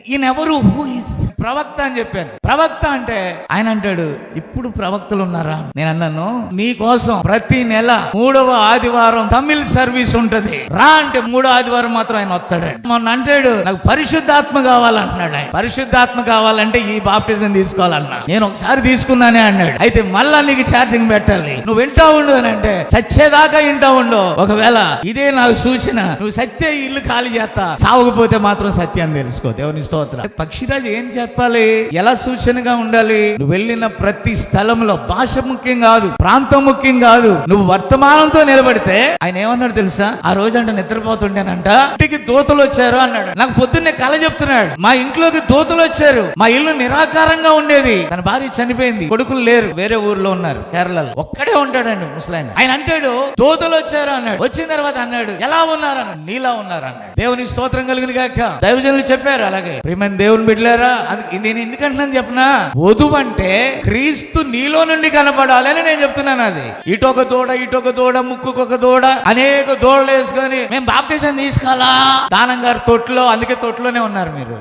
ఈయన ఎవరు? Who is ప్రవక్త అని చెప్పాను. ప్రవక్త అంటే ఆయన అంటాడు, ఇప్పుడు ప్రవక్తలు ఉన్నారా? నేను అన్నాను, నీ కోసం ప్రతి నెల 3వ ఆదివారం తమిళ్ సర్వీస్ ఉంటది రా అంటే 3వ ఆదివారం మాత్రం ఆయన వస్తాడండి. మొన్న అంటాడు, నాకు పరిశుద్ధాత్మ కావాలంటున్నాడు. ఆయన పరిశుద్ధాత్మ కావాలంటే ఈ బాప్టిజం తీసుకోవాలన్నా. నేను ఒకసారి తీసుకున్నానే అన్నాడు. అయితే మళ్ళా నీకు ఛార్జింగ్ పెట్టాలి, నువ్వు వింటా ఉండు అని అంటే చచ్చేదాకా వింటా ఉండు. ఒకవేళ ఇదే నాకు సూచన, నువ్వు సత్య ఇల్లు ఖాళీ చేస్తా, సావకపోతే మాత్రం సత్యాన్ని తెలుసుకో. దేవుని స్తోత్రం. పక్షిరాజు ఏం చెప్పాలి, ఎలా సూచనగా ఉండాలి? నువ్వు వెళ్ళిన ప్రతి స్థలంలో భాష ముఖ్యం కాదు, ప్రాంతం ముఖ్యం కాదు, నువ్వు వర్తమానంతో నిలబడితే. ఆయన ఏమన్నాడు తెలుసా? ఆ రోజు అంటే నిద్రపోతుండేనంట, ఇంటికి దూతలు వచ్చారు అన్నాడు. నాకు పొద్దున్నే కల చెప్తున్నాడు, మా ఇంట్లోకి దూతలు వచ్చారు, మా ఇల్లు నిరాకారంగా ఉండేది, తన భార్య చనిపోయింది, కొడుకులు లేరు, వేరే ఊర్లో ఉన్నారు, కేరళలో, ఒక్కడే ఉంటాడండి ముసలాయన. ఆయన అంటాడు దూతలు వచ్చారు అన్నాడు. వచ్చిన తర్వాత అన్నాడు ఎలా ఉన్నారు అన్నాడు, నీలా ఉన్నారు అన్నాడు. దేవుని స్తోత్రం కలిగిన గాక. దైవజనులు చెప్పారు అలాగే. ప్రియమైన దేవుని బిడ్డలారా, నేను ఎందుకంటున్నాను చెప్పనా, వధువు అంటే క్రీస్తు నీలో నుండి కనపడాలి అని నేను చెప్తున్నాను. అది ఇటొక దూడ ముక్కుకొక దూడ, అనేక దూడలు వేసుకొని మేము బాప్టిజం తీసుకోవాలా, దానం గారు తొట్టులో, అందుకే తొట్టులోనే ఉన్నారు మీరు.